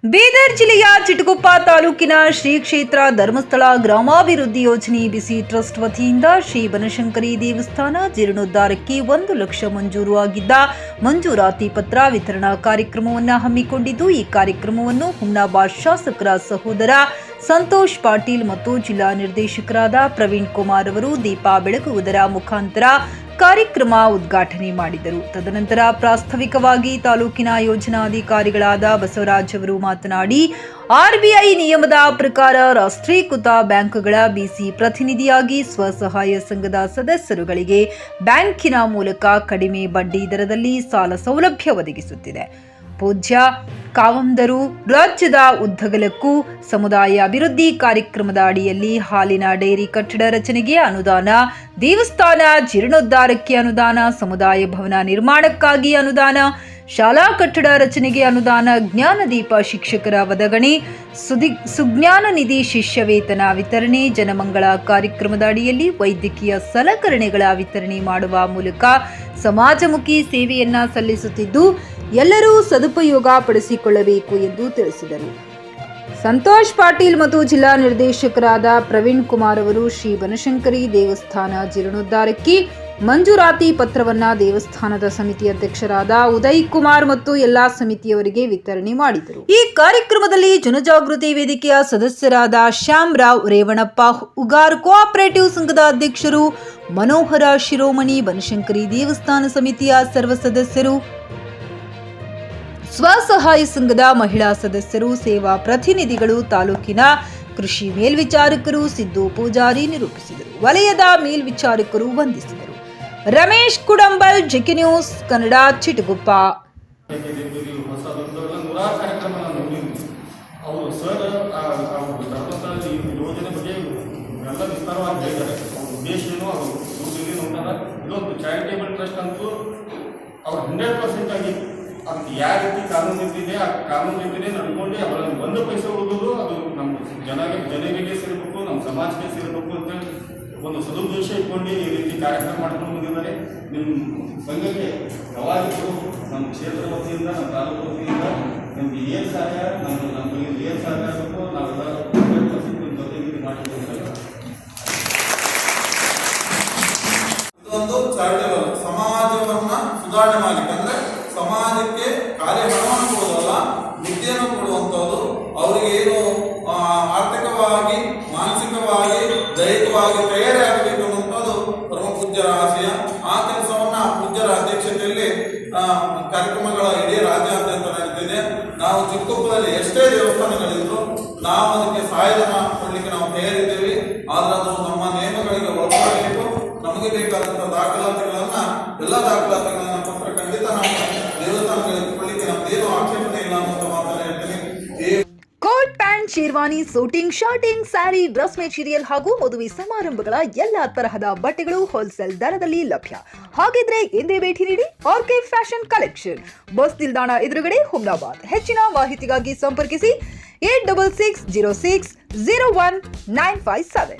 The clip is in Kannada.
ಬೀದರ್ ಜಿಲ್ಲೆಯ ಚಿಟಗುಪ್ಪ ತಾಲೂಕಿನ ಶ್ರೀ ಕ್ಷೇತ್ರ ಧರ್ಮಸ್ಥಳ ಗ್ರಾಮಾಭಿವೃದ್ಧಿ ಯೋಜನೆ ಬಿಸಿ ಟ್ರಸ್ಟ್ ವತಿಯಿಂದ ಶ್ರೀ ಬನಶಂಕರಿ ದೇವಸ್ಥಾನ ಜೀರ್ಣೋದ್ಧಾರಕ್ಕೆ 1 ಲಕ್ಷ ಮಂಜೂರು ಆಗಿದ್ದ ಮಂಜೂರಾತಿ ಪತ್ರ ವಿತರಣಾ ಕಾರ್ಯಕ್ರಮವನ್ನು ಹಮ್ಮಿಕೊಂಡಿದ್ದು, ಈ ಕಾರ್ಯಕ್ರಮವನ್ನು ಹುಮ್ನಾಬಾದ್ ಶಾಸಕರ ಸಹೋದರ ಸಂತೋಷ್ ಪಾಟೀಲ್ ಮತ್ತು ಜಿಲ್ಲಾ ನಿರ್ದೇಶಕರಾದ ಪ್ರವೀಣ್ ಕುಮಾರ್ ಅವರು ದೀಪ ಬೆಳಗುವುದರ ಮುಖಾಂತರ ಕಾರ್ಯಕ್ರಮ ಉದ್ಘಾಟನೆ ಮಾಡಿದರು. ತದನಂತರ ಪ್ರಾಸ್ತಾವಿಕವಾಗಿ ತಾಲೂಕಿನ ಯೋಜನಾಧಿಕಾರಿಗಳಾದ ಬಸವರಾಜ್ ಅವರು ಮಾತನಾಡಿ, ಆರ್ಬಿಐ ನಿಯಮದ ಪ್ರಕಾರ ರಾಷ್ಟ್ರೀಕೃತ ಬ್ಯಾಂಕ್ಗಳ ಬಿಸಿ ಪ್ರತಿನಿಧಿಯಾಗಿ ಸ್ವಸಹಾಯ ಸಂಘದ ಸದಸ್ಯರುಗಳಿಗೆ ಬ್ಯಾಂಕಿನ ಮೂಲಕ ಕಡಿಮೆ ಬಡ್ಡಿ ದರದಲ್ಲಿ ಸಾಲ ಸೌಲಭ್ಯ ಒದಗಿಸುತ್ತಿದೆ. ಪೂಜ್ಯ ಕಾವಂದರು ರಾಜ್ಯದ ಉದ್ದಗಲಕ್ಕೂ ಸಮುದಾಯ ಅಭಿವೃದ್ಧಿ ಕಾರ್ಯಕ್ರಮದ ಅಡಿಯಲ್ಲಿ ಹಾಲಿನ ಡೈರಿ ಕಟ್ಟಡ ರಚನೆಗೆ ಅನುದಾನ, ದೇವಸ್ಥಾನ ಜೀರ್ಣೋದ್ಧಾರಕ್ಕೆ ಅನುದಾನ, ಸಮುದಾಯ ಭವನ ನಿರ್ಮಾಣಕ್ಕಾಗಿ ಅನುದಾನ, ಶಾಲಾ ಕಟ್ಟಡ ರಚನೆಗೆ ಅನುದಾನ, ಜ್ಞಾನದೀಪ ಶಿಕ್ಷಕರ ವದಗಣೆ, ಸುಜ್ಞಾನ ನಿಧಿ ಶಿಷ್ಯ ವೇತನ ವಿತರಣೆ, ಜನಮಂಗಳ ಕಾರ್ಯಕ್ರಮದ ಅಡಿಯಲ್ಲಿ ವೈದ್ಯಕೀಯ ಸಲಕರಣೆಗಳ ವಿತರಣೆ ಮಾಡುವ ಮೂಲಕ ಸಮಾಜಮುಖಿ ಸೇವೆಯನ್ನ ಸಲ್ಲಿಸುತ್ತಿದ್ದು, ಎಲ್ಲರೂ ಸದುಪಯೋಗ ಪಡಿಸಿಕೊಳ್ಳಬೇಕು ಎಂದು ತಿಳಿಸಿದರು. ಸಂತೋಷ್ ಪಾಟೀಲ್ ಮತ್ತು ಜಿಲ್ಲಾ ನಿರ್ದೇಶಕರಾದ ಪ್ರವೀಣ್ ಕುಮಾರ್ ಅವರು ಶ್ರೀ ಬನಶಂಕರಿ ದೇವಸ್ಥಾನ ಜೀರ್ಣೋದ್ಧಾರಕ್ಕೆ ಮಂಜೂರಾತಿ ಪತ್ರವನ್ನ ದೇವಸ್ಥಾನದ ಸಮಿತಿ ಅಧ್ಯಕ್ಷರಾದ ಉದಯ್ ಕುಮಾರ್ ಮತ್ತು ಎಲ್ಲಾ ಸಮಿತಿಯವರಿಗೆ ವಿತರಣೆ ಮಾಡಿದರು. ಈ ಕಾರ್ಯಕ್ರಮದಲ್ಲಿ ಜನಜಾಗೃತಿ ವೇದಿಕೆಯ ಸದಸ್ಯರಾದ ಶ್ಯಾಮರಾವ್ ರೇವಣಪ್ಪ, ಉಗಾರ್ ಕೋಆಪರೇಟಿವ್ ಸಂಘದ ಅಧ್ಯಕ್ಷರು ಮನೋಹರ ಶಿರೋಮಣಿ, ಬನಶಂಕರಿ ದೇವಸ್ಥಾನ ಸಮಿತಿಯ ಸರ್ವ ಸದಸ್ಯರು, ಸ್ವಸಹಾಯ ಸಂಘದ ಮಹಿಳಾ ಸದಸ್ಯರು, ಸೇವಾ ಪ್ರತಿನಿಧಿಗಳು, ತಾಲೂಕಿನ ಕೃಷಿ ಮೇಲ್ವಿಚಾರಕರು, ಸಿದ್ದು ಪೂಜಾರಿ ನಿರೂಪಿಸಿದರು. ವಲಯದ ಮೇಲ್ವಿಚಾರಕರು ವಂದಿಸಿದರು. Ramesh Kudambal, GK news Kannada, Chitaguppa. ಅದು ಯಾವ ರೀತಿ ಕಾನೂನು ಇದೆ ಆ ಕಾನೂನು ರೀತಿಯೇ ನಡ್ಕೊಂಡು ಅವರಲ್ಲಿ 1 ಪೈಸೆ ಉಳಿದು ಅದು ನಮ್ಮ ಜನರಿಗೆ ಸೇರಬೇಕು, ನಮ್ಮ ಸಮಾಜಕ್ಕೆ ಸೇರಬೇಕು ಅಂತ ಒಂದು ಸದುದ್ದೇಶ ಇಟ್ಕೊಂಡು ಈ ರೀತಿ ಕಾರ್ಯಕ್ರಮ ಮಾಡ್ಕೊಂಡು ಬಂದಿದ್ದಾರೆ. ನಿಮ್ಮ ಸಂಘಕ್ಕೆ ಯಾವಾಗಲೂ ನಮ್ಮ ಕ್ಷೇತ್ರ ವತಿಯಿಂದ, ನಮ್ಮ ತಾಲೂಕು ವತಿಯಿಂದ ನಮಗೆ ಏನು ಸಹಾಯ ನಮಗೆ ಏನು ಸಹಾಯ ಆಗಬೇಕು ನಾವೆಲ್ಲ 100% ನಿಮ್ಮ ಜೊತೆಗೆ ಮಾಡಿಕೊಂಡಿದ್ದಾರೆ. ಇದೊಂದು ಚಾರಿಟೇಬಲ್ ಸಮಾಜವನ್ನ ಸುಧಾರಣೆ ಮಾಡಲಿಕ್ಕೆ, ಅಂದ್ರೆ ಸಮಾಜಕ್ಕೆ ಕಾರ್ಯ ಹಣವನ್ನು ಕೊಡುವುದಲ್ಲ, ವಿದ್ಯೆಯನ್ನು ಕೊಡುವಂಥದ್ದು. ಅವರಿಗೆ ಏನು ಆರ್ಥಿಕವಾಗಿ, ಮಾನಸಿಕವಾಗಿ, ದೈಹಿಕವಾಗಿ ತಯಾರಿ ಆಗಬೇಕು ಅನ್ನುವಂಥದ್ದು ಪರಮ ಪೂಜ್ಯರ ಆಶಯ. ಆ ಕೆಲಸವನ್ನ ಪೂಜ್ಯರ ಅಧ್ಯಕ್ಷತೆಯಲ್ಲಿ ಕಾರ್ಯಕ್ರಮಗಳ ಇಡೀ ರಾಜ್ಯಾದ್ಯಂತ ನಡೆದಿದೆ. ನಾವು ಚಿಕ್ಕುಪ್ಪದಲ್ಲಿ ಎಷ್ಟೇ ದೇವಸ್ಥಾನಗಳಿದ್ರು ನಾವು ಅದಕ್ಕೆ ಸಹಾಯಧನ ಕೊಡಲಿಕ್ಕೆ ನಾವು ತಯಾರಿದ್ದೇವೆ. ಆದ್ರೆ ಅದು ನಮ್ಮ ನಿಯಮಗಳಿಗೆ ಒಳಪಡಬೇಕು. ನಮಗೆ ಬೇಕಾದಂತಹ ದಾಖಲಾತಿಗಳನ್ನ, ಎಲ್ಲ ದಾಖಲಾತಿಗಳನ್ನ ಕೊಟ್ಟರೆ ಖಂಡಿತ ನಾವು ದೇವಸ್ಥಾನಗಳಿಗೆ ಕೊಡಲಿಕ್ಕೆ ನಮ್ದೇನು ಆಕ್ಷೇಪಣೆ ಇಲ್ಲ ಅಂತ ಮಾತ್ರ ಹೇಳ್ತೀನಿ. Coat pant, sherwani, suiting, shirting, sari, dress material ಹಾಗೂ ಮದುವೆ ಸಮಾರಂಭಗಳ ಎಲ್ಲಾ ತರಹದ ಬಟ್ಟೆಗಳು ಹೋಲ್ಸೇಲ್ ದರದಲ್ಲಿ ಲಭ್ಯ. ಹಾಗಿದ್ರೆ ಎಂದೇ ಭೇಟಿ ನೀಡಿ ಆರ್ಕೆ ಫ್ಯಾಷನ್ ಕಲೆಕ್ಷನ್, ಬಸ್ ನಿಲ್ದಾಣ ಎದುರುಗಡೆ, ಹುಮ್ನಾಬಾದ್. ಹೆಚ್ಚಿನ ಮಾಹಿತಿಗಾಗಿ ಸಂಪರ್ಕಿಸಿ 8660601957.